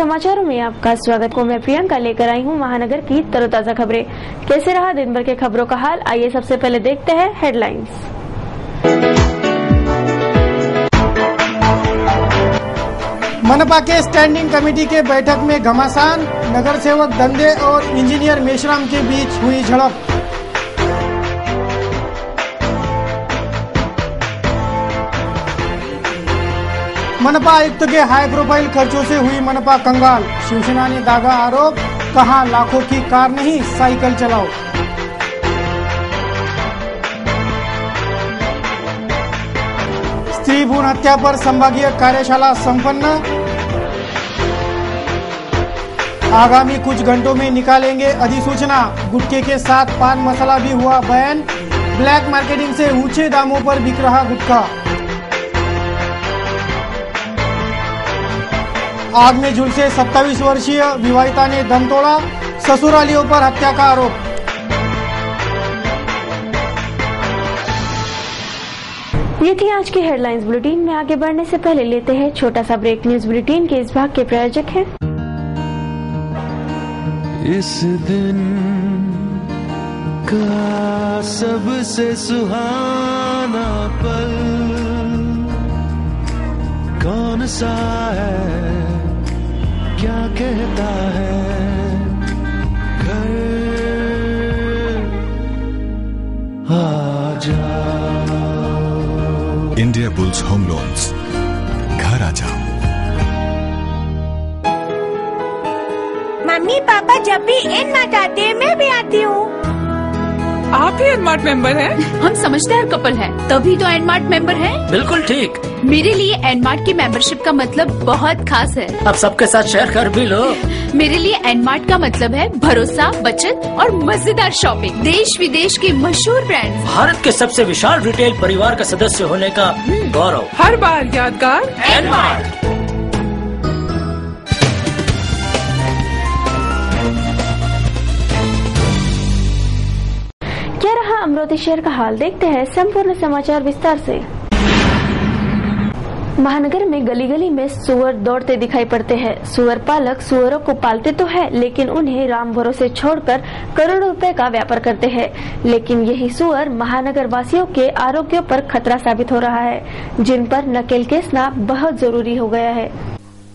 समाचारों में आपका स्वागत को मैं प्रियंका लेकर आई हूं महानगर की तरोताजा खबरें। कैसे रहा दिन भर के खबरों का हाल, आइए सबसे पहले देखते हैं हेडलाइंस। मनपा के स्टैंडिंग कमेटी के बैठक में घमासान, नगर सेवक धंधे और इंजीनियर मेश्राम के बीच हुई झड़प। मनपा आयुक्त के हाई प्रोफाइल खर्चों से हुई मनपा कंगाल, शिवसेना ने दागा आरोप, कहा लाखों की कार नहीं साइकिल चलाओ। स्त्री भ्रूण हत्या पर संभागीय कार्यशाला संपन्न, आगामी कुछ घंटों में निकालेंगे अधिसूचना। गुटखे के साथ पान मसाला भी हुआ बैन, ब्लैक मार्केटिंग से ऊंचे दामों पर बिक रहा गुटखा। आग में झुलसे 27 वर्षीय विवाहिता ने दम तोड़ा, ससुरालियों पर हत्या का आरोप। ये थी आज की हेडलाइंस। बुलेटिन में आगे बढ़ने से पहले लेते हैं छोटा सा ब्रेक। न्यूज बुलेटिन के इस भाग के प्रायोजक हैं इस दिन का सबसे सुहाना पल कौन सा है, क्या कहता है घर आ जाओ। इंडिया बुल्स होम लोन्स, घर आ जाओ। मम्मी पापा जब भी एनमार्ट आते हैं मैं भी आती हूँ। आप ही एनमार्ट मेंबर हैं? हम समझदार कपल हैं, तभी तो एनमार्ट मेंबर हैं। बिल्कुल ठीक। मेरे लिए एनमार्ट की मेंबरशिप का मतलब बहुत खास है। अब सबके साथ शेयर कर भी लो। मेरे लिए एनमार्ट का मतलब है भरोसा, बचत और मजेदार शॉपिंग। देश विदेश के मशहूर ब्रांड, भारत के सबसे विशाल रिटेल परिवार का सदस्य होने का गौरव। हर बार यादगार एनमार्ट। क्या रहा अमरावती शहर का हाल, देखते हैं संपूर्ण समाचार विस्तार से। महानगर में गली गली में सुअर दौड़ते दिखाई पड़ते हैं। सुअर पालक सुअरों को पालते तो है, लेकिन उन्हें राम भरोसे छोड़कर करोड़ों रुपए का व्यापार करते हैं। लेकिन यही सुअर महानगर वासियों के आरोग्य पर खतरा साबित हो रहा है, जिन पर नकेल कसना बहुत जरूरी हो गया है।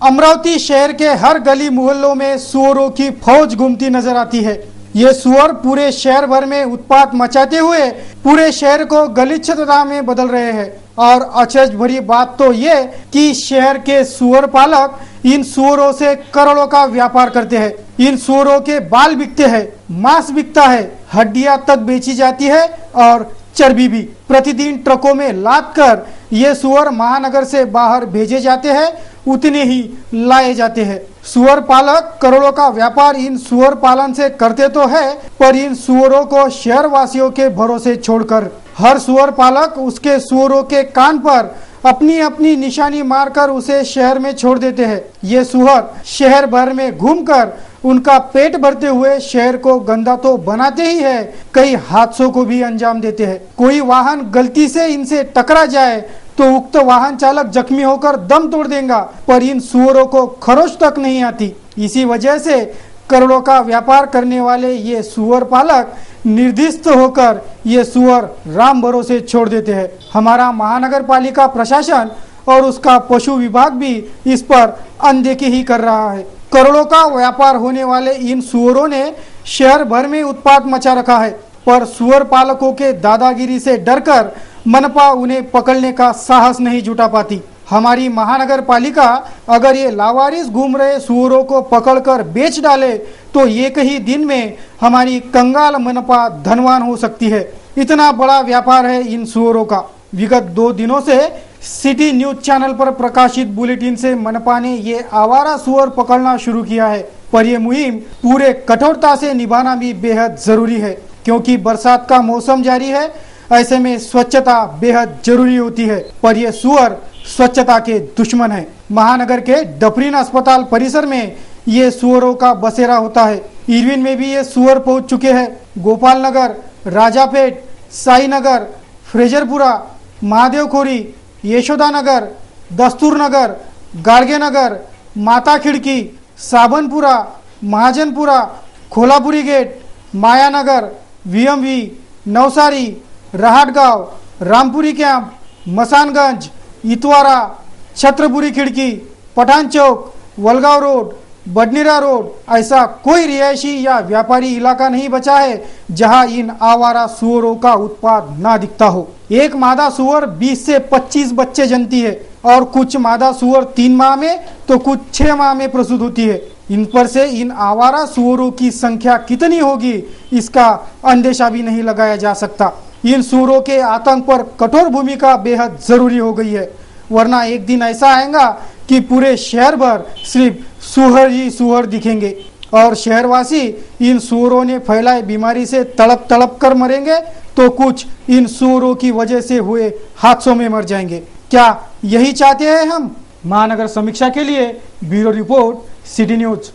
अमरावती शहर के हर गली मोहल्लों में सुअरों की फौज घूमती नजर आती है। ये सुअर पूरे शहर भर में उत्पात मचाते हुए पूरे शहर को गलीचता में बदल रहे हैं। और अचरज भरी बात तो ये कि शहर के सुअर पालक इन सुअरों से करोड़ों का व्यापार करते हैं। इन सुअरों के बाल बिकते हैं, मांस बिकता है, हड्डियां तक बेची जाती है और चर्बी भी। प्रतिदिन ट्रकों में लाद कर ये सुअर महानगर से बाहर भेजे जाते हैं, उतने ही लाए जाते हैं। सुअर पालक करोड़ों का व्यापार इन सुअर पालन से करते तो है, पर इन सुअरों को शहर वासियों के भरोसे छोड़कर हर सुअर पालक उसके सुअरों के कान पर अपनी अपनी निशानी मारकर उसे शहर में छोड़ देते हैं। ये सुअर शहर भर में घूमकर उनका पेट भरते हुए शहर को गंदा तो बनाते ही है, कई हादसों को भी अंजाम देते हैं। कोई वाहन गलती से इनसे टकरा जाए तो उक्त वाहन चालक जख्मी होकर दम तोड़ देगा, पर इन सुअरों को खरोच तक नहीं आती। इसी वजह से करोड़ों का व्यापार करने वाले ये सुअर पालक निर्दिष्ट होकर ये सुअर राम भरोसे छोड़ देते हैं। हमारा महानगर पालिका प्रशासन और उसका पशु विभाग भी इस पर अनदेखी ही कर रहा है। करोड़ों का व्यापार होने वाले इन सुअरों ने शहर भर में उत्पात मचा रखा है, पर सुअर पालकों के दादागिरी से डरकर मनपा उन्हें पकड़ने का साहस नहीं जुटा पाती। हमारी महानगर पालिका अगर ये लावारिस घूम रहे सुअरों को पकड़कर बेच डाले तो एक ही दिन में हमारी कंगाल मनपा धनवान हो सकती है। इतना बड़ा व्यापार है इन सुअरों का। विगत 2 दिनों से सिटी न्यूज चैनल पर प्रकाशित बुलेटिन से मनपा ने ये आवारा सुअर पकड़ना शुरू किया है, पर यह मुहिम पूरे कठोरता से निभाना भी बेहद जरूरी है, क्योंकि बरसात का मौसम जारी है। ऐसे में स्वच्छता बेहद जरूरी होती है, पर यह सुअर स्वच्छता के दुश्मन है। महानगर के डफरीन अस्पताल परिसर में ये सुअरों का बसेरा होता है। इरविन में भी ये सुअर पहुंच चुके हैं। गोपाल नगर, राजापेट, साई नगर, फ्रेजरपुरा, महादेवखोरी, यशोदा नगर, दस्तूर नगर, गाड़गे नगर, माता खिड़की, साबनपुरा, महाजनपुरा, खोलापुरी गेट, मायानगर, वीएमवी, नवसारी, राहटगांव, रामपुरी कैंप, मसानगंज, इतवारा, छत्रपुरी खिड़की, पठान चौक, वलगांव रोड, बडनेरा रोड, ऐसा कोई रिहायशी या व्यापारी इलाका नहीं बचा है जहां इन आवारा सुअरों का उत्पात ना दिखता हो। एक मादा सुअर 20 से 25 बच्चे जनती है और कुछ मादा सुअर 3 माह में तो कुछ 6 माह में प्रसूत होती है। इन पर से इन आवारा सुअरों की संख्या कितनी होगी इसका अंदेशा भी नहीं लगाया जा सकता। इन सुअरों के आतंक पर कठोर भूमिका बेहद जरूरी हो गई है, वरना एक दिन ऐसा आएगा कि पूरे शहर भर सिर्फ सुअर ही सुअर दिखेंगे और शहरवासी इन सुअरों ने फैलाए बीमारी से तड़प तड़प कर मरेंगे तो कुछ इन सुअरों की वजह से हुए हादसों में मर जाएंगे। क्या यही चाहते हैं हम? महानगर समीक्षा के लिए bureau report, city news.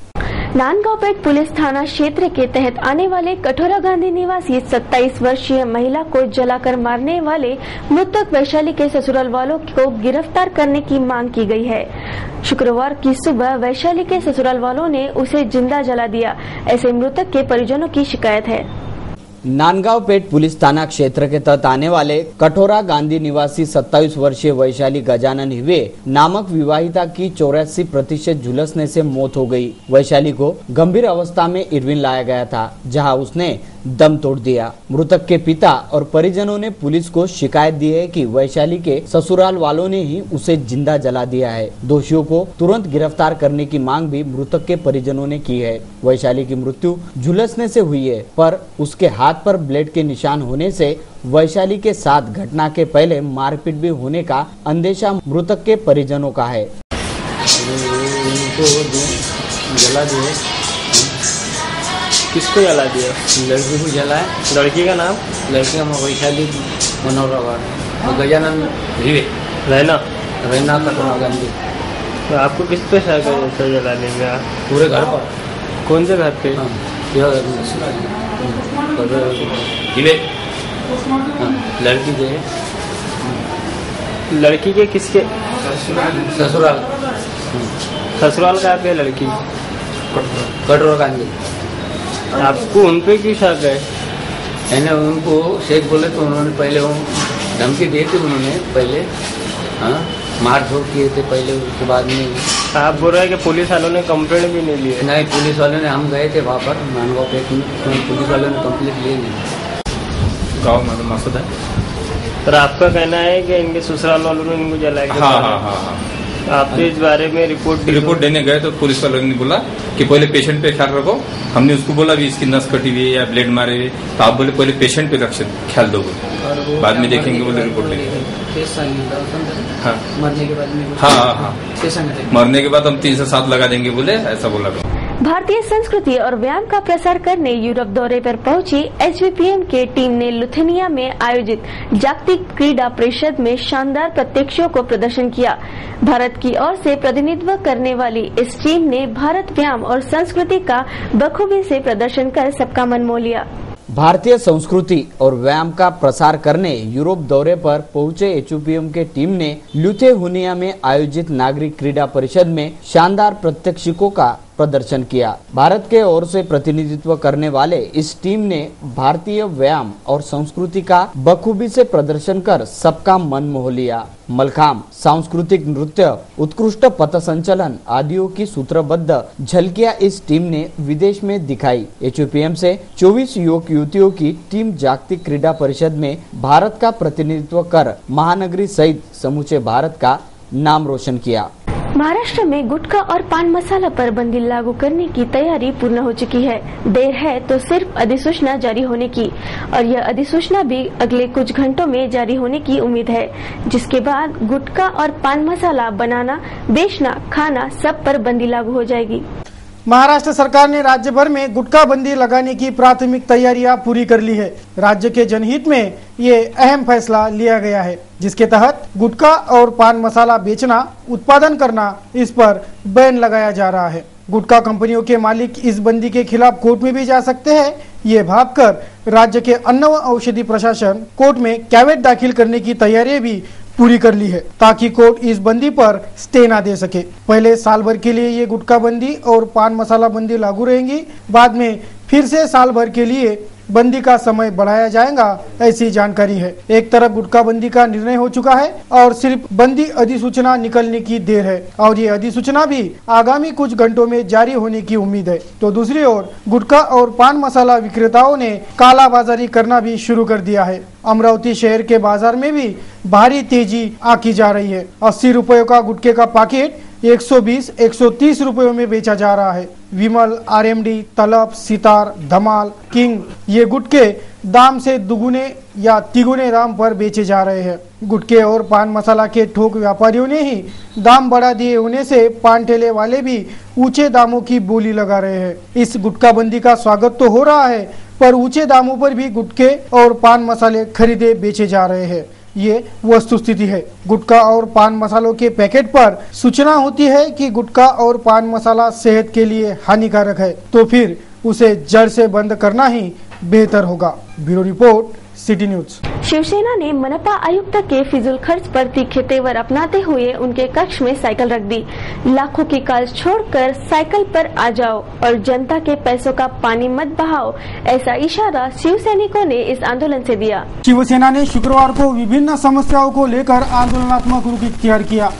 Nandgaonpeth police थाना क्षेत्र के तहत आने वाले कठोरा गांधी निवासी 27 वर्षीय महिला को जलाकर मारने वाले मृतक वैशाली के ससुराल वालों को गिरफ्तार करने की मांग की गई है। शुक्रवार की सुबह वैशाली के ससुराल वालों ने उसे जिंदा जला दिया, ऐसे मृतक के परिजनों की शिकायत है। नांदगांवपेट पुलिस थाना क्षेत्र के तहत आने वाले कठोरा गांधी निवासी 27 वर्षीय वैशाली गजानन हिवे नामक विवाहिता की 84% झुलसने से मौत हो गई। वैशाली को गंभीर अवस्था में इरविन लाया गया था, जहां उसने दम तोड़ दिया। मृतक के पिता और परिजनों ने पुलिस को शिकायत दी है कि वैशाली के ससुराल वालों ने ही उसे जिंदा जला दिया है। दोषियों को तुरंत गिरफ्तार करने की मांग भी मृतक के परिजनों ने की है। वैशाली की मृत्यु झुलसने से हुई है, पर उसके हाथ पर ब्लेड के निशान होने से वैशाली के साथ घटना के पहले मारपीट भी होने का अंदेशा मृतक के परिजनों का है। जला दिए। किसको जला दिया? लड़की को जलाए। लड़की का नाम? लड़की का वैशाली मनोहर और गजानन हिवे रहना कठोरा गांधी। तो आपको किस पे शक है जलाने में? पूरे घर पर। कौन से घर पे? लड़की के किसके? ससुराल। ससुराल का पे लड़की कठोरा गांधी। आपको उन पे क्यों शक है? मैंने उनको शेख बोले तो उन्होंने पहले वो धमकी दी थी, उन्होंने पहले मार झोड़ किए थे पहले, उसके बाद में आप बोल रहे हैं कि पुलिस वालों ने कंप्लेंट भी नहीं ली? नहीं, पुलिस वालों ने, हम गए थे वहाँ पर नांदगांवपेट में, पुलिस वालों ने कंप्लेंट लिए नहीं। गाँव में मकसद है। पर आपका कहना है कि इनके ससुराल वालों ने इनको जलाया? हाँ। आप इस बारे में रिपोर्ट देने गए तो पुलिस वालों ने बोला कि पहले पेशेंट पे ख्याल रखो। हमने उसको बोला भी इसकी नस कटी हुई है या ब्लेड मारे हुए, तो आप बोले पहले पेशेंट पे ख्याल दो, बाद में देखेंगे, बोले रिपोर्ट लेंगे। हाँ, मरने के बाद में। हाँ, मरने के बाद हम 3 से 7 लगा देंगे, बोले ऐसा बोला। भारतीय संस्कृति और व्यायाम का प्रसार करने यूरोप दौरे पर पहुंची एचवीपीएम के टीम ने लिथुआनिया में आयोजित जागतिक क्रीड़ा परिषद में शानदार प्रत्यक्षों को प्रदर्शन किया। भारत की ओर से प्रतिनिधित्व करने वाली इस टीम ने भारत व्यायाम और संस्कृति का बखूबी से प्रदर्शन कर सबका मन मोह लिया। भारतीय संस्कृति और व्यायाम का प्रसार करने यूरोप दौरे पर पहुंचे एचयूपीएम के टीम ने लिथुआनिया में आयोजित नागरिक क्रीड़ा परिषद में शानदार प्रत्यक्षिकों का प्रदर्शन किया। भारत के ओर से प्रतिनिधित्व करने वाले इस टीम ने भारतीय व्यायाम और संस्कृति का बखूबी से प्रदर्शन कर सबका मन मोह लिया। मलखाम, सांस्कृतिक नृत्य, उत्कृष्ट पथ संचलन आदियों की सूत्रबद्ध झलकियां इस टीम ने विदेश में दिखाई। एचयूपीएम से 24 युवक युवतियों की टीम जागतिक क्रीड़ा परिषद में भारत का प्रतिनिधित्व कर महानगरी सहित समूचे भारत का नाम रोशन किया। महाराष्ट्र में गुटखा और पान मसाला पर बंदी लागू करने की तैयारी पूर्ण हो चुकी है। देर है तो सिर्फ अधिसूचना जारी होने की, और यह अधिसूचना भी अगले कुछ घंटों में जारी होने की उम्मीद है, जिसके बाद गुटखा और पान मसाला बनाना, बेचना, खाना सब पर बंदी लागू हो जाएगी। महाराष्ट्र सरकार ने राज्य भर में गुटखा बंदी लगाने की प्राथमिक तैयारियां पूरी कर ली है। राज्य के जनहित में ये अहम फैसला लिया गया है, जिसके तहत गुटखा और पान मसाला बेचना, उत्पादन करना, इस पर बैन लगाया जा रहा है। गुटखा कंपनियों के मालिक इस बंदी के खिलाफ कोर्ट में भी जा सकते हैं। ये भापकर राज्य के अन्न व औषधि प्रशासन कोर्ट में कैवेट दाखिल करने की तैयारियां भी पूरी कर ली है ताकि कोर्ट इस बंदी पर स्टे न दे सके। पहले साल भर के लिए ये गुटखा बंदी और पान मसाला बंदी लागू रहेंगी, बाद में फिर से साल भर के लिए बंदी का समय बढ़ाया जाएगा, ऐसी जानकारी है। एक तरफ गुटखा बंदी का निर्णय हो चुका है और सिर्फ बंदी अधिसूचना निकलने की देर है और ये अधिसूचना भी आगामी कुछ घंटों में जारी होने की उम्मीद है। तो दूसरी ओर गुटखा और पान मसाला विक्रेताओं ने कालाबाजारी करना भी शुरू कर दिया है। अमरावती शहर के बाजार में भी भारी तेजी आकी जा रही है। 80 रुपयों का गुटखे का पैकेट 120-130 रुपयों में बेचा जा रहा है। विमल, आरएमडी, तलब, सितार, धमाल, किंग ये गुटखे दाम से दुगुने या तिगुने दाम पर बेचे जा रहे हैं। गुटखे और पान मसाला के थोक व्यापारियों ने ही दाम बढ़ा दिए होने से पान ठेले वाले भी ऊंचे दामों की बोली लगा रहे हैं। इस गुटखा बंदी का स्वागत तो हो रहा है, पर ऊंचे दामों पर भी गुटखे और पान मसाले खरीदे बेचे जा रहे हैं। ये वस्तुस्थिति है। गुटखा और पान मसालों के पैकेट पर सूचना होती है कि गुटखा और पान मसाला सेहत के लिए हानिकारक है, तो फिर उसे जड़ से बंद करना ही बेहतर होगा। Bureau report, city news. Shiv Sena ने मनपा आयुक्त के फिजूल खर्च पर तीखे तेवर अपनाते हुए उनके कक्ष में साइकिल रख दी। लाखों की काज छोड़कर साइकिल पर आ जाओ और जनता के पैसों का पानी मत बहाओ, ऐसा इशारा शिव सैनिकों ने इस आंदोलन से दिया। शिवसेना ने शुक्रवार को विभिन्न समस्याओं को लेकर आंदोलनात्मक रुख इख्तियार किया।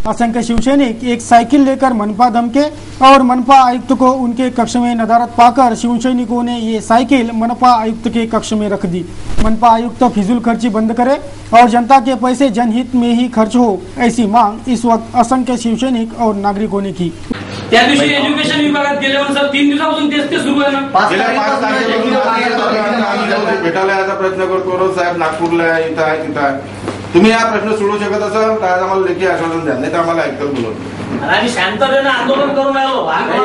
असंख्य शिवसैनिक एक साइकिल लेकर मनपा धमके और मनपा आयुक्त को उनके कक्ष में नदारत पाकर शिवसैनिकों ने ये साइकिल मनपा आयुक्त के कक्ष में रख दी। मनपा आयुक्त फिजूल खर्ची बंद करे और जनता के पैसे जनहित में ही खर्च हो, ऐसी मांग इस वक्त असंख्य शिवसैनिक और नागरिकों ने की। त्या दिवशी एज्युकेशन विभागात गेल्यावर सर 3 दिवसापासून तेच सुरू आहे ना। भेटायला याचा प्रयत्न करतो साहेब, नागपूरला इथं आहे तिथं आहे। तुम्ही हा प्रश्न सोडू शकत असाल तर आज आम्हाला लेखी आश्वासन द्या, नाही तर आम्हाला ऐकत बोलवतो। आम्ही शांततेने आंदोलन करून आलो, आम्ही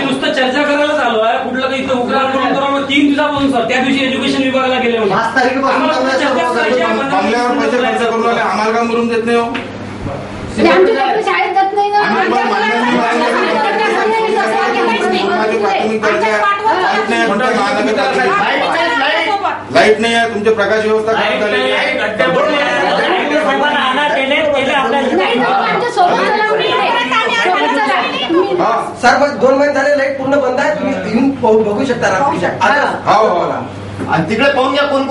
नुसतं चर्चा करायलाच आलो आहे। कुठलं काही इथं उग्र आंदोलन करून 3 दिवसापासून सर त्या दिवशी एज्युकेशन विभागाला गेले होते। बंगल्यावर पैसे खर्च करून आले, आम्हाला काम करून देत नाही हो। शाळेत जात नाही ना, लाईट नाही आहे, तुमचे प्रकाश व्यवस्था खराब झालेली आहे। सर बस 2 महिने झाले लाईट पूर्ण बंद आहे, तुम्ही बघू शकता रात्रीच्या।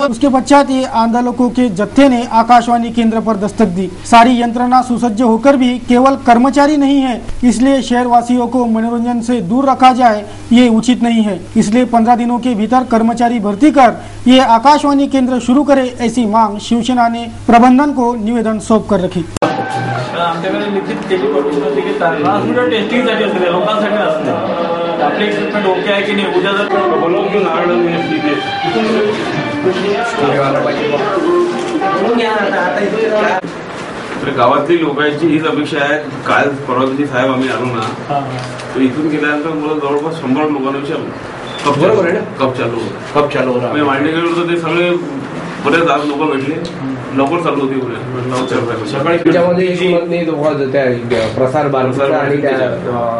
उसके पश्चात ये आंदोलकों के जत्थे ने आकाशवाणी केंद्र पर दस्तक दी। सारी यंत्रणा सुसज्ज होकर भी केवल कर्मचारी नहीं है, इसलिए शहर वासियों को मनोरंजन से दूर रखा जाए ये उचित नहीं है। इसलिए 15 दिनों के भीतर कर्मचारी भर्ती कर ये आकाशवाणी केंद्र शुरू करे, ऐसी मांग शिवसेना ने प्रबंधन को निवेदन सौंप कर रखी। आमच्याकडे लिखित केली होती की ट्रान्समीटर टेस्टिंगसाठी असते, लोकांसाठी असते। आपले इक्विपमेंट ओके आहे की नाही, उद्या जर तर गावातली लोकांची हीच अपेक्षा आहे। काल परवा दिवशी साहेब आम्ही आलो ना, तर इथून गेल्यानंतर मला जवळपास 100 लोकांना विचारलं बरोबर आहे ना, कब चालू मी मांडणी केलं होतं, ते सगळे बरेच आज लोक भेटले, लवकर चालू होती सकाळी त्याच्यामध्ये प्रसार भारती आणि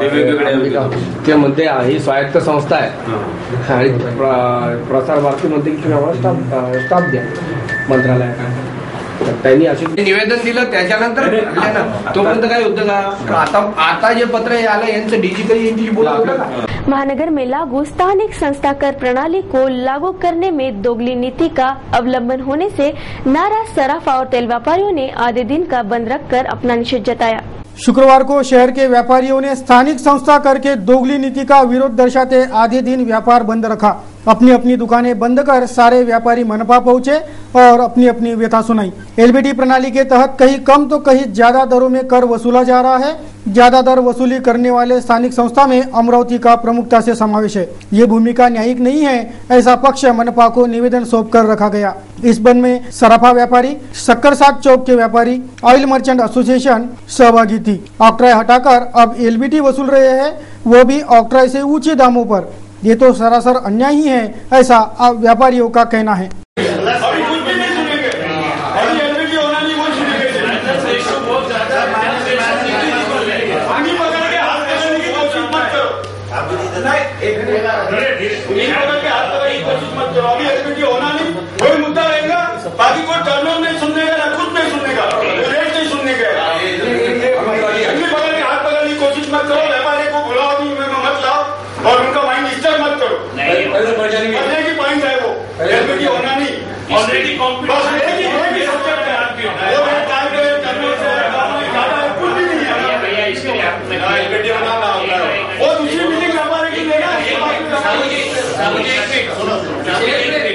ते वेगवेगळे त्यामध्ये ही स्वायत्त संस्था आहे आणि प्रसार भारतीमध्ये की आम्हाला स्टाफ द्या मंत्रालयात, त्यांनी असे निवेदन दिलं। त्याच्यानंतर तोपर्यंत काय होतं का, आता जे पत्र आलं यांचं डिजिटली यांची बोलत होतं का। महानगर में लागू स्थानिक संस्था कर प्रणाली को लागू करने में दोगली नीति का अवलंबन होने से नाराज सराफा और तेल व्यापारियों ने आधे दिन का बंद रखकर अपना निषेध जताया। शुक्रवार को शहर के व्यापारियों ने स्थानिक संस्था कर के दोगली नीति का विरोध दर्शाते आधे दिन व्यापार बंद रखा। अपनी अपनी दुकानें बंद कर सारे व्यापारी मनपा पहुंचे और अपनी अपनी व्यथा सुनाई। एलबीटी प्रणाली के तहत कहीं कम तो कहीं ज्यादा दरों में कर वसूला जा रहा है। ज्यादा दर वसूली करने वाले स्थानिक संस्था में अमरावती का प्रमुखता से समावेश है। ये भूमिका न्यायिक नहीं है, ऐसा पक्ष मनपा को निवेदन सौंप कर रखा गया। इस बंद में सराफा व्यापारी, शक्कर साग चौक के व्यापारी, ऑयल मर्चेंट एसोसिएशन सहभागी थी। ऑक्ट्राय हटाकर अब एलबीटी वसूल रहे हैं, वो भी ऑक्ट्राय से ऊंचे दामों पर। ये तो सरासर अन्याय ही है, ऐसा व्यापारियों का कहना है। कोई मुद्दा रहेगा, बाकी कोई टर्नओवर नहीं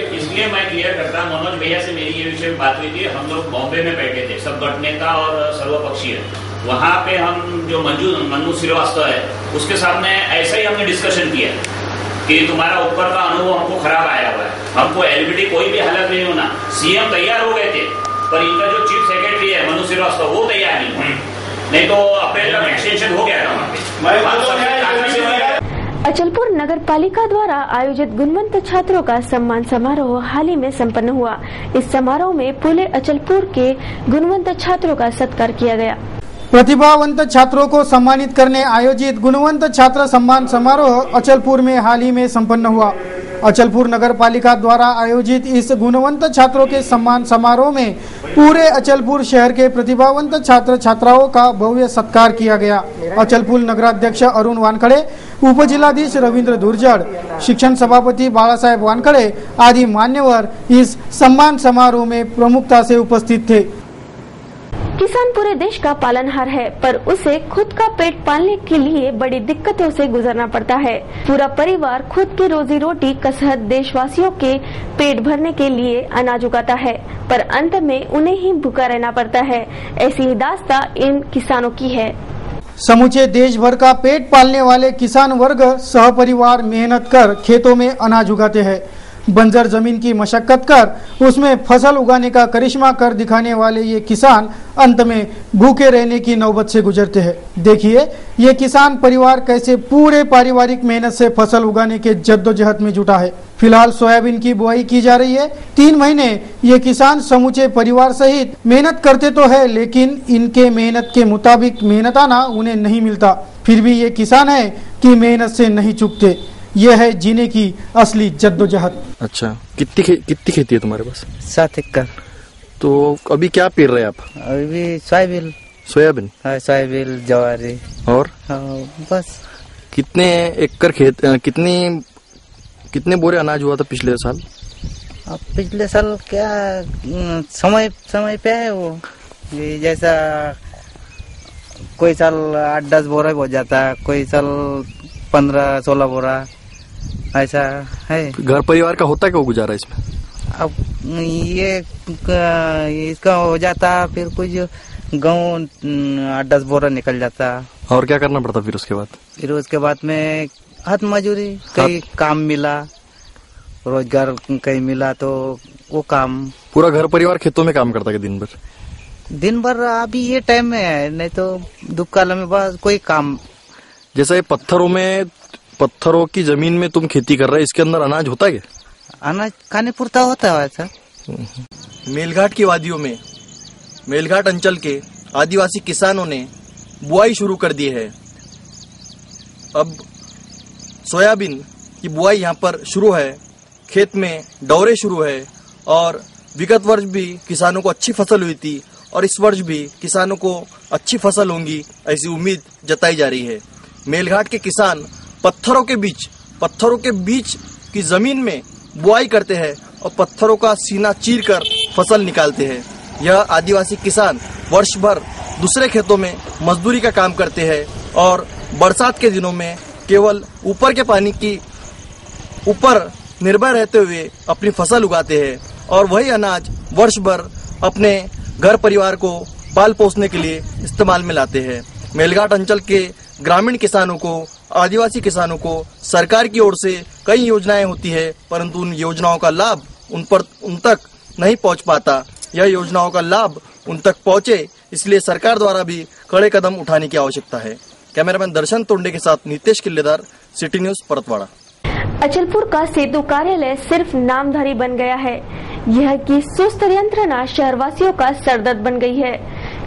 इसलिए मैं क्लियर करता, मनोज भैया से मेरी ये विषय में बात हुई थी। हम लोग बॉम्बे में बैठे थे, सब गठनेता और सर्वपक्षीय। वहाँ पे हम जो मनु श्रीवास्तव है उसके सामने ऐसा ही हमने डिस्कशन किया कि तुम्हारा ऊपर का अनुभव हमको खराब आया हुआ है, हमको एलबीडी कोई भी हालत नहीं होना। सीएम तैयार हो गए थे, पर इनका जो चीफ सेक्रेटरी है मनु श्रीवास्तव वो तैयार नहीं तो अप्रैल तक एक्सटेंशन हो गया था। अचलपुर नगर पालिका द्वारा आयोजित गुणवंत छात्रों का सम्मान समारोह हाल ही में संपन्न हुआ। इस समारोह में पूरे अचलपुर के गुणवंत छात्रों का सत्कार किया गया। प्रतिभावंत छात्रों को सम्मानित करने आयोजित गुणवंत छात्र सम्मान समारोह अचलपुर में हाल ही में संपन्न हुआ। अचलपुर नगर पालिका द्वारा आयोजित इस गुणवंत छात्रों के सम्मान समारोह में पूरे अचलपुर शहर के प्रतिभावंत छात्र छात्राओं का भव्य सत्कार किया गया। अचलपुर नगराध्यक्ष अरुण वानखड़े, उपजिलाधीश रविंद्र धुर्जड़, शिक्षण सभापति बालासाहेब वानखड़े आदि मान्यवर इस सम्मान समारोह में प्रमुखता से उपस्थित थे। किसान पूरे देश का पालनहार है, पर उसे खुद का पेट पालने के लिए बड़ी दिक्कतों से गुजरना पड़ता है। पूरा परिवार खुद की रोजी रोटी कसरत देशवासियों के पेट भरने के लिए अनाज उगाता है, पर अंत में उन्हें ही भूखा रहना पड़ता है। ऐसी ही दास्तां इन किसानों की है। समूचे देश भर का पेट पालने वाले किसान वर्ग सहपरिवार मेहनत कर खेतों में अनाज उगाते हैं। बंजर जमीन की मशक्कत कर उसमें फसल उगाने का करिश्मा कर दिखाने वाले ये किसान अंत में भूखे रहने की नौबत से गुजरते हैं। देखिए ये किसान परिवार कैसे पूरे पारिवारिक मेहनत से फसल उगाने के जद्दोजहद में जुटा है। फिलहाल सोयाबीन की बुआई की जा रही है। 3 महीने ये किसान समूचे परिवार सहित मेहनत करते तो है, लेकिन इनके मेहनत के मुताबिक मेहनताना उन्हें नहीं मिलता। फिर भी ये किसान है कि मेहनत से नहीं चूकते। यह है जीने की असली जद्दोजहद। अच्छा, कितनी खेती है तुम्हारे पास? 7 एकड़। तो अभी क्या पेर रहे आप? अभी सोयाबीन। सोयाबीन? हाँ, सोयाबीन जवारी। और बस। कितने एकड़ खेत, कितने बोरे अनाज हुआ था पिछले साल? अब पिछले साल क्या समय पे है वो, जैसा कोई साल 8-10 बोरा हो जाता है, कोई साल 15-16 बोरा, ऐसा है। घर परिवार का होता क्या गुजारा इसमें? अब ये इसका हो जाता, फिर कुछ गेहूँ 8-10 बोरा निकल जाता। और क्या करना पड़ता फिर उसके बाद? फिर उसके बाद में हाथ मजूरी, कहीं काम मिला, रोजगार कहीं मिला तो वो काम। पूरा घर परिवार खेतों में काम करता है दिन भर? दिन भर अभी ये टाइम में है, नहीं तो दुख काल में बस कोई काम। जैसा ये पत्थरों की जमीन में तुम खेती कर रहे, इसके अंदर अनाज होता है क्या? अनाज खाने पुरता होता है ऐसा। मेलघाट की वादियों में मेलघाट अंचल के आदिवासी किसानों ने बुआई शुरू कर दी है। अब सोयाबीन की बुआई यहाँ पर शुरू है, खेत में डौरे शुरू है और विगत वर्ष भी किसानों को अच्छी फसल हुई थी और इस वर्ष भी किसानों को अच्छी फसल होंगी, ऐसी उम्मीद जताई जा रही है। मेलघाट के किसान पत्थरों के बीच की जमीन में बुआई करते हैं और पत्थरों का सीना चीरकर फसल निकालते हैं। यह आदिवासी किसान वर्ष भर दूसरे खेतों में मजदूरी का काम करते हैं और बरसात के दिनों में केवल ऊपर के पानी की ऊपर निर्भर रहते हुए अपनी फसल उगाते हैं और वही अनाज वर्ष भर अपने घर परिवार को पाल पोसने के लिए इस्तेमाल में लाते हैं। मेलघाट अंचल के ग्रामीण किसानों को, आदिवासी किसानों को सरकार की ओर से कई योजनाएं होती है, परंतु उन योजनाओं का लाभ उन तक नहीं पहुंच पाता। यह योजनाओं का लाभ उन तक पहुंचे, इसलिए सरकार द्वारा भी कड़े कदम उठाने की आवश्यकता है। कैमरामैन दर्शन तोंडे के साथ नितेश किल्लेदार, सिटी न्यूज, परतवाड़ा। अचलपुर का सेतु कार्यालय सिर्फ नामधारी बन गया है। यह की सुस्त यंत्रणा शहरवासियों का सरदर्द बन गई है।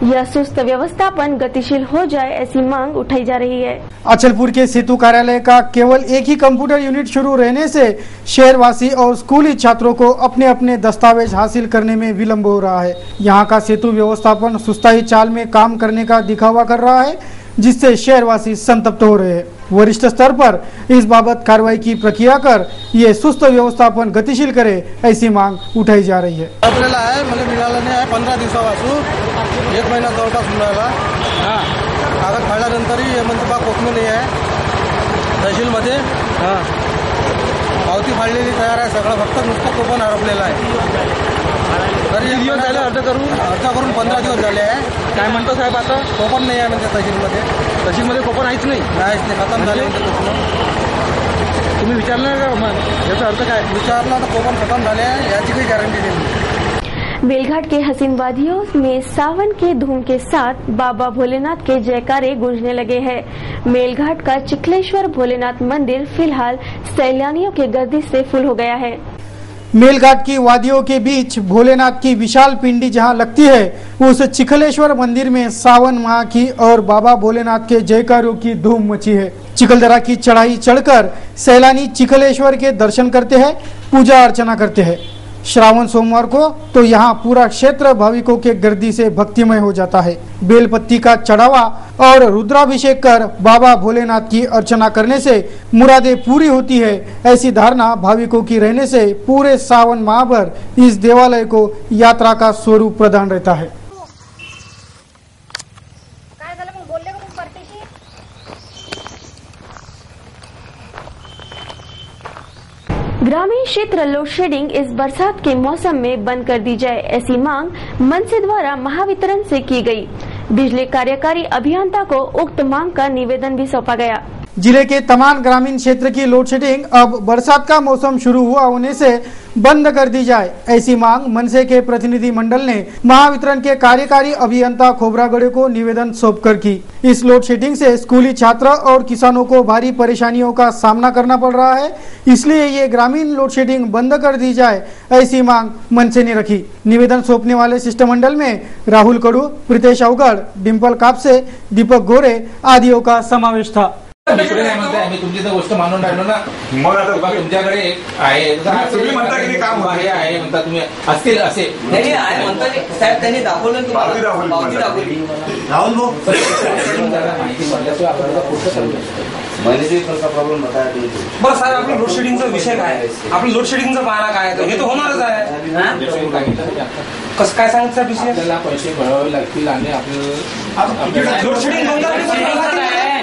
यह सुस्त व्यवस्थापन गतिशील हो जाए, ऐसी मांग उठाई जा रही है। अचलपुर के सेतु कार्यालय का केवल एक ही कंप्यूटर यूनिट शुरू रहने से शहरवासी और स्कूली छात्रों को अपने अपने दस्तावेज हासिल करने में विलम्ब हो रहा है। यहाँ का सेतु व्यवस्थापन सुस्ताई चाल में काम करने का दिखावा कर रहा है, जिससे शहरवासी संतप्त हो रहे हैं। वरिष्ठ स्तर पर इस बाबत कार्रवाई की प्रक्रिया कर ये सुस्त व्यवस्थापन गतिशील करे, ऐसी मांग उठाई जा रही है। आपल्याला आहे, मला मिळालं नाही आहे 15 दिवसापासून, 1 महिना जवळपास मिळाला। कागद फाडल्यानंतरही हे म्हणतो बा कोकणी नाही आहे तहसीलमध्ये। पावती फाडलेली तयार आहे सगळं, फक्त नुसतं कोपन हरपलेलं आहे. तरी दिवस झाले अर्ज करून 15 दिवस झाले आहे. काय म्हणतो साहेब आता? कोपन नाही आहे म्हणजे तहसीलमध्ये कोपन आहेच नाही, खतम झाले म्हणते. तुम्ही विचारलं का मग याचा अर्थ काय? विचारला तर कोपन खतम झाले आहे याची काही गॅरंटी नाही. बेलघाट के हसीन वादियों में सावन के धूम के साथ बाबा भोलेनाथ के जयकारे गूंजने लगे हैं. मेलघाट का चिखलेश्वर भोलेनाथ मंदिर फिलहाल सैलानियों की गर्दी से फुल हो गया है. मेलघाट की वादियों के बीच भोलेनाथ की विशाल पिंडी जहां लगती है, उस चिखलेश्वर मंदिर में सावन माह की और बाबा भोलेनाथ के जयकारों की धूम मची है. चिखलदरा की चढ़ाई चढ़कर सैलानी चिखलेश्वर के दर्शन करते हैं, पूजा अर्चना करते हैं. श्रावण सोमवार को तो यहाँ पूरा क्षेत्र भाविकों के गर्दी से भक्तिमय हो जाता है. बेलपत्ती का चढ़ावा और रुद्राभिषेक कर बाबा भोलेनाथ की अर्चना करने से मुरादें पूरी होती है, ऐसी धारणा भाविकों की रहने से पूरे सावन माह भर इस देवालय को यात्रा का स्वरूप प्रदान रहता है. ग्रामीण क्षेत्र लोड शेडिंग इस बरसात के मौसम में बंद कर दी जाए, ऐसी मांग मनसे द्वारा महावितरण से की गई. बिजली कार्यकारी अभियंता को उक्त मांग का निवेदन भी सौंपा गया. जिले के तमाम ग्रामीण क्षेत्र की लोड शेडिंग अब बरसात का मौसम शुरू हुआ होने से बंद कर दी जाए, ऐसी मांग मनसे के प्रतिनिधि मंडल ने महावितरण के कार्यकारी अभियंता खोबरागड़े को निवेदन सौंपकर की. इस लोड शेडिंग से स्कूली छात्र और किसानों को भारी परेशानियों का सामना करना पड़ रहा है, इसलिए ये ग्रामीण लोड शेडिंग बंद कर दी जाए, ऐसी मांग मनसे ने रखी. निवेदन सौंपने वाले शिष्टमंडल में राहुल कडू, प्रितेश अवगढ़, डिम्पल कापसे, दीपक गोरे आदियों का समावेश था. दुसरे काय म्हणताय, आम्ही तुमची तर गोष्ट मानून राहिलो ना. मग आता तुमच्याकडे आहे, तुम्ही म्हणता की काम आहे म्हणता, तुम्ही असतील असे नाही आहे म्हणता साहेब, त्यांनी दाखवलं तुम्हाला पावती दाखवली. राहुल भाऊ माहिती पडल्याशिवाय आपल्याला पुढचं चालू प्रॉब्लेम होता. बरं साहेब, आपलं लोड शेडिंगचा विषय काय आहे? आपलं लोड शेडिंगचा पाहणा काय आहे? हे तर होणारच आहे. कसं काय सांगत साहेब विषय? आपल्याला पैसे भरावे लागतील आणि आपलं लोड शेडिंग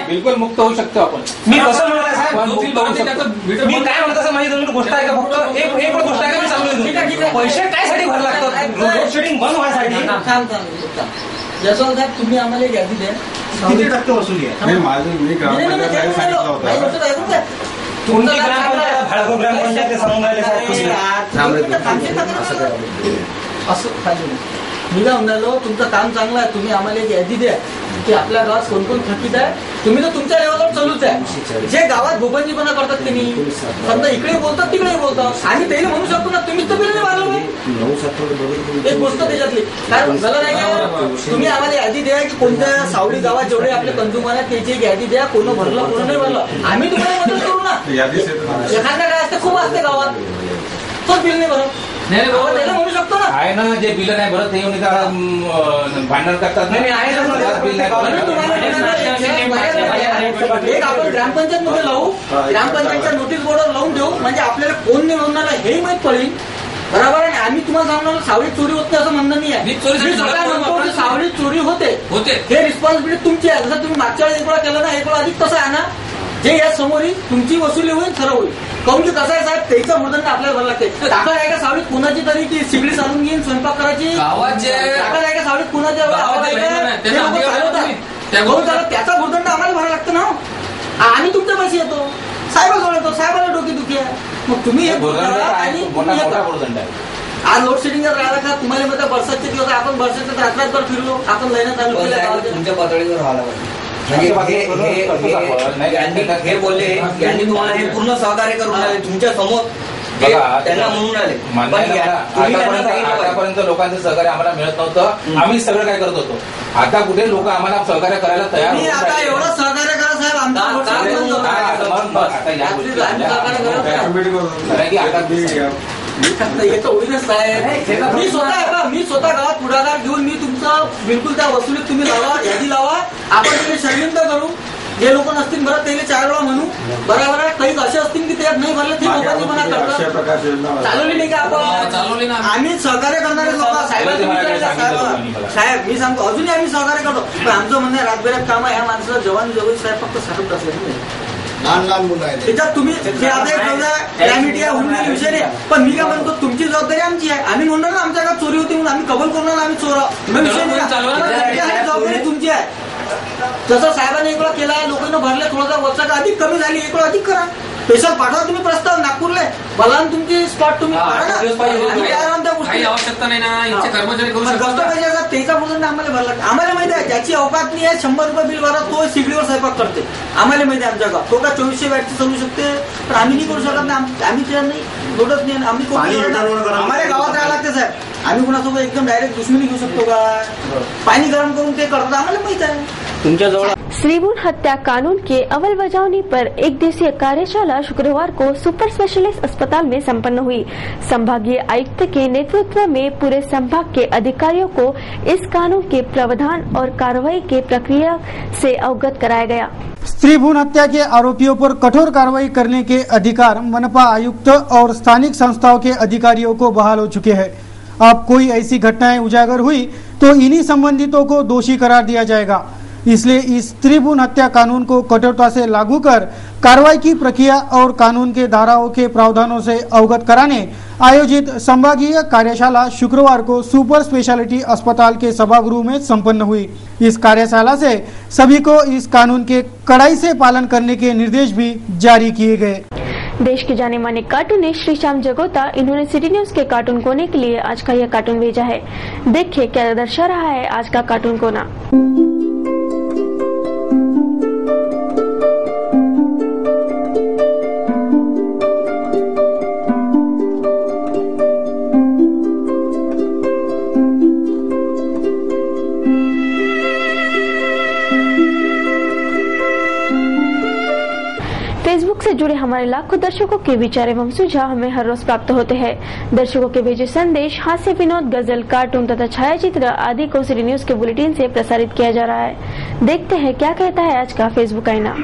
बिलकुल मुक्त होऊ शकतो आपण. मी कसं म्हणत साहेब, मी काय म्हणत असं माझी दोन गोष्ट आहे का? फक्त एक गोष्ट आहे का? मी सांगतो पैसे कायसाठी भरावे लागतात? लोड शेडिंग बंद व्हायसाठी. जसं साहेब तुम्ही आम्हाला एक यादी द्या, किती टक्के वसुली आहे? मी ग्रामपंचायत सांगितलं होतं. तुमची ग्रामपंचायत भाडको ग्रामपंचायत सांगून राहिले असं मी काय म्हणालो, तुमचं काम चांगलं आहे, तुम्ही आम्हाला एक यादी द्या की आपल्या गावात कोण कोण थकीत आहे. तुम्ही तर तुमच्या लेवलवर चालूच आहे. जे गावात भोपंजीपणा करतात त्यांनी समजा इकडे बोलतात तिकडे बोलतात, आम्ही त्याला म्हणू शकतो ना तुम्हीच तर बिल नाही मारलं. एक गोष्ट त्याच्यातली काय झालं नाही का, तुम्ही आम्हाला यादी द्या की कोणत्या सावडी गावात जेवढे आपले कंझ्युमर आहेत त्याची एक यादी द्या, कोण भरलं कोण नाही भरलं, आम्ही तुम्हाला मदत करू ना. एखाद्या काय असते, खूप असते गावात, तोच बिल नाही भरत. म्हणू शकतो ना, आहे ना, जे बिल नाही भरत हे भांडण करतात. नाही एक आपण ग्रामपंचायत मध्ये लावू, ग्रामपंचायतच्या नोटीस बोर्डवर लावून देऊ, म्हणजे आपल्याला कोण नाही म्हणणार हे माहित पडेल. बरोबर आहे. आम्ही तुम्हाला सांगणार सावळी चोरी होते असं म्हणणं नाही आहे. सावळी चोरी होते हे रिस्पॉन्सिबिलिटी तुमची आहे. जसं तुम्ही मागच्या वेळेस एक वेळा केलं ना, एक वेळा अधिक तसं आहे ना, जे या समोर तुमची वसुली होईल खरं होईल. काऊन की कसं आहे साहेब, त्याचा मृदंड आपल्याला भरायला लागते. दाखल आहे का सावळीत कुणाची तरी ती सिगडी चालून घेईन स्वयंपाक करायची? दाखल आहे का सावळीत कुणाच्या त्याचा भूदंड आम्हाला भरायला लागतं ना. आम्ही तुमच्या पैसे येतो, साहेबाजवळ येतो, साहेबाला डोकी दुखी आहे. मग तुम्ही आज लोड शेडिंग राहिला का तुम्हाला मध्ये बरसातचे दिवस आपण बरसाच्या रात्रभर फिरलो, आपण लयना चालू केलं तुमच्या पातळीवर राहायला पाहिजे. हे बोलले यांनी तुम्हाला हे पूर्ण सहकार्य करून तुमच्या समोर त्यांना म्हणून आले. आतापर्यंत लोकांचं सहकार्य आम्हाला मिळत नव्हतं, आम्ही सगळं काय करत होतो. आता कुठे लोक आम्हाला सहकार्य करायला तयार होत. आता एवढं सहकार्य करा साहेब, मी स्वतः गावात पुढाकार घेऊन मी तुमचं बिलकुल त्या वसुलीत तुम्ही लावा, यादी लावा, आपण तुम्ही षडयंत्र करू. जे लोक नसतील बरं त्याला 4 वेळा म्हणू. बरोबर आहे. काही असे असतील की त्यात नाही भरलं ते लोकांनी म्हणा करतात. चालवली नाही का आपण? आम्ही सहकार्य करणारे लोक साहेब, मी सांगतो अजूनही आम्ही सहकार्य करतो. पण आमचं म्हणणं रातभरात काम आहे, ह्या माणसाला जवान जवळ साहेब फक्त सांगत असले लहान मुलं आहेत त्याच्यात तुम्ही जे आता कॅमिटी आहे होऊन गेली विषय नाही, पण मी काय म्हणतो तुमची जबाबदारी आमची आहे. आम्ही म्हणणार ना आमच्या घरात चोरी होती म्हणून आम्ही कबूल करणार आम्ही चोर विषय नाही, जबाबदारी तुमची आहे. जसं साहेबांनी एक वेळा केला आहे, लोकांना भरले थोडासा वर्षाचा अधिक कमी झाली, एक वेळा अधिक करा. स्पेशल पाठवा तुम्ही प्रस्ताव नागपूरला, मला तुमची स्पॉट तुम्ही काही आवश्यकता नाही ना, इथे कर्मचारी करू शकतात. त्याचा बोलून आम्हाला भरला. आम्हाला माहिती आहे ज्याची अवकात नाही आहे 100 रुपये बिल भरा, तो सिगडीवर स्वयंपाक करते. आम्हाला माहिती आहे आमच्या गाव तो का 2400 वॅटची चालू शकते, पण आम्ही नाही करू शकत नाही. आम्ही त्या नाही जोडत नाही, आम्ही आम्हाला गावात राहायला लागते साहेब. आम्ही कुणासोबत एकदम डायरेक्ट दुश्मनी घेऊ शकतो का? पाणी गरम करून ते करतात, आम्हाला माहित आहे. तुमच्या जवळ श्रीभून हत्या कानून के अव्वल बजावनी पर एक दिवसीय कार्यशाला शुक्रवार को सुपर स्पेशलिस्ट अस्पताल में संपन्न हुई. संभागीय आयुक्त के नेतृत्व में पूरे संभाग के अधिकारियों को इस कानून के प्रावधान और कार्रवाई के प्रक्रिया से अवगत कराया गया. स्त्री भ्रूण हत्या के आरोपियों पर कठोर कार्रवाई करने के अधिकार मनपा आयुक्त और स्थानिक संस्थाओं के अधिकारियों को बहाल हो चुके हैं. अब कोई ऐसी घटनाएं उजागर हुई तो इन्हीं संबंधितों को दोषी करार दिया जाएगा. इसलिए इस स्त्री भ्रूण हत्या कानून को कठोरता से लागू कर कार्रवाई की प्रक्रिया और कानून के धाराओं के प्रावधानों से अवगत कराने आयोजित संभागीय कार्यशाला शुक्रवार को सुपर स्पेशलिटी अस्पताल के सभागृह में संपन्न हुई. इस कार्यशाला से सभी को इस कानून के कड़ाई से पालन करने के निर्देश भी जारी किए गए. देश के जाने माने कार्टूनिस्ट श्रीश्याम जगोता, इन्होंने सिटी न्यूज के कार्टून कोने के लिए आज का यह कार्टून भेजा है. देखिए क्या दर्शा रहा है आज का कार्टून कोना. फेसबुक से जुड़े हमारे लाखों दर्शकों के विचार एवं सुझाव हमें हर रोज प्राप्त होते हैं. दर्शकों के भेजे संदेश, हास्य, विनोद, गजल, कार्टून तथा छायाचित्र आदि को सिटी न्यूज के बुलेटिन से प्रसारित किया जा रहा है. देखते हैं क्या कहता है आज का फेसबुक आईना.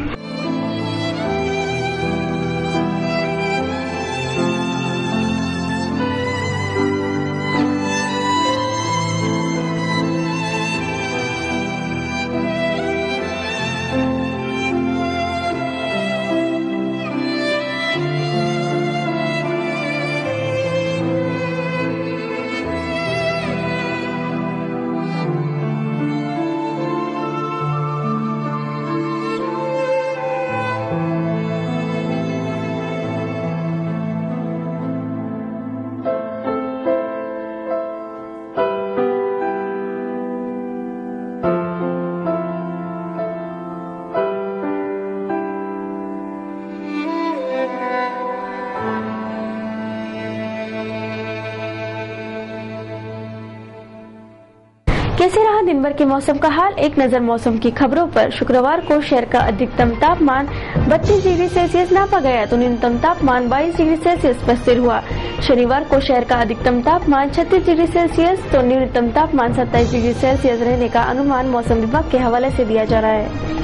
कैसे रहा दिन भर के मौसम का हाल, एक नजर मौसम की खबरों पर. शुक्रवार को शहर का अधिकतम तापमान 32 डिग्री सेल्सियस नापा गया तो न्यूनतम तापमान 22 डिग्री सेल्सियस पर स्थिर हुआ. शनिवार को शहर का अधिकतम तापमान 36 डिग्री सेल्सियस तो न्यूनतम तापमान 27 डिग्री सेल्सियस रहने का अनुमान मौसम विभाग के हवाले से दिया जा रहा है.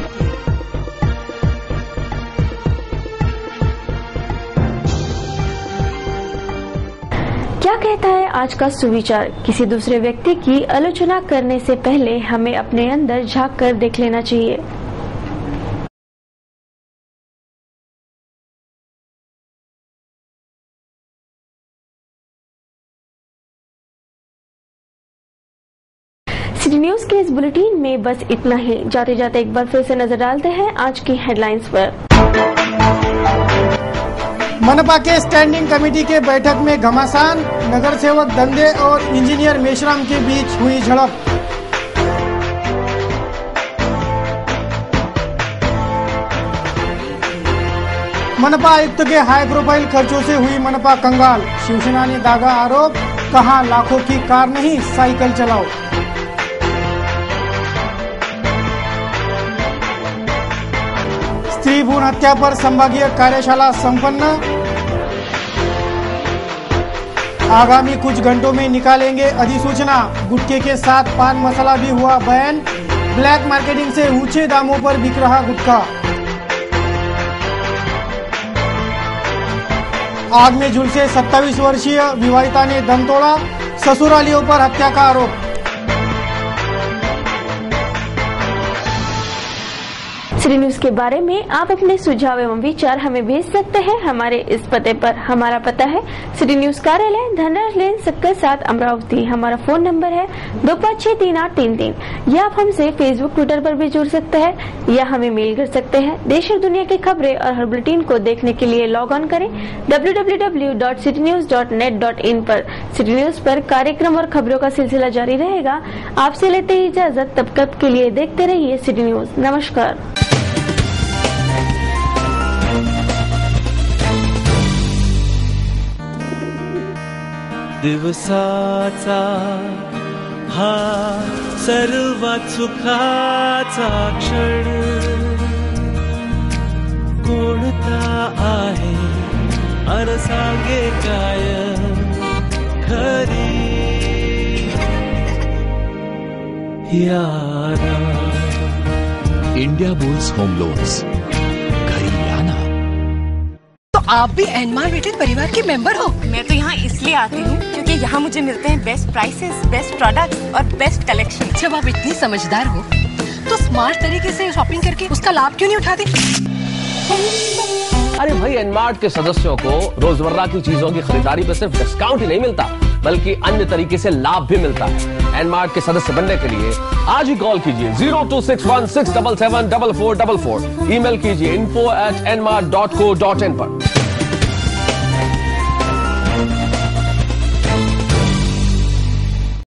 क्या कहता है आज का सुविचार. किसी दूसरे व्यक्ति की आलोचना करने से पहले हमें अपने अंदर झांक कर देख लेना चाहिए. सिटी न्यूज के इस बुलेटिन में बस इतना ही. जाते जाते एक बार फिर से नजर डालते हैं आज की हेडलाइंस पर. मनपा के स्टैंडिंग कमेटी के बैठक में घमासान, नगर सेवक दंदे और इंजीनियर मेश्राम के बीच हुई झड़प. मनपा आयुक्त के हाई प्रोफाइल खर्चों से हुई मनपा कंगाल. शिवसेना ने दागा आरोप, कहा लाखों की कार नहीं साइकिल चलाओ. स्त्री भ्रूण हत्या पर संभागीय कार्यशाला संपन्न. आगामी कुछ घंटों में निकालेंगे अधिसूचना. गुटखे के साथ पान मसाला भी हुआ बैन. ब्लैक मार्केटिंग से ऊंचे दामों पर बिक रहा गुटखा. आग में झुलसे 27 वर्षीय विवाहिता ने दम तोड़ा. ससुरालियों पर हत्या का आरोप. सिटी न्यूज के बारे में आप अपने सुझाव एवं विचार हमें भेज सकते हैं हमारे इस पते पर। हमारा पता है सिटी न्यूज कार्यालय, धनराज लेन, सक्कर 7, अमरावती। हमारा फोन नंबर है 25633833। या आप हमसे फेसबुक, ट्विटर पर भी जुड़ सकते हैं या हमें मेल कर सकते हैं। देश और दुनिया की खबरें और हर बुलेटिन को देखने के लिए लॉग ऑन करें www.citynews.net.in पर। सिटी न्यूज पर कार्यक्रम और खबरों का सिलसिला जारी रहेगा। आपसे लेते ही इजाजत, तब तक के लिए देखते रहिए सिटी न्यूज। नमस्कार। दिवसाचा हा सर्वात सुखाचा क्षण कोणता आहे अन सांगे काय खरी यारा। इंडिया बुल्स होम लोन्स, घरी लाना। तो आप भी एनमार्ट रिटेल परिवार के मेंबर हो? मैं तो यहाँ इसलिए आती हूँ क्योंकि यहाँ मुझे मिलते हैं बेस्ट प्राइसेस, बेस्ट प्रोडक्ट्स और बेस्ट कलेक्शन। जब आप इतनी समझदार हो तो स्मार्ट तरीके से शॉपिंग करके उसका लाभ क्यों नहीं उठाते? अरे भाई, एनमार्ट के सदस्यों को रोजमर्रा की चीजों की खरीदारी पर सिर्फ डिस्काउंट ही नहीं मिलता बल्कि अन्य तरीके से लाभ भी मिलता है। एनमार्ट के सदस्य बनने के लिए आज ही कॉल कीजिए 0261677444। ईमेल कीजिए info@nmart.co.in पर।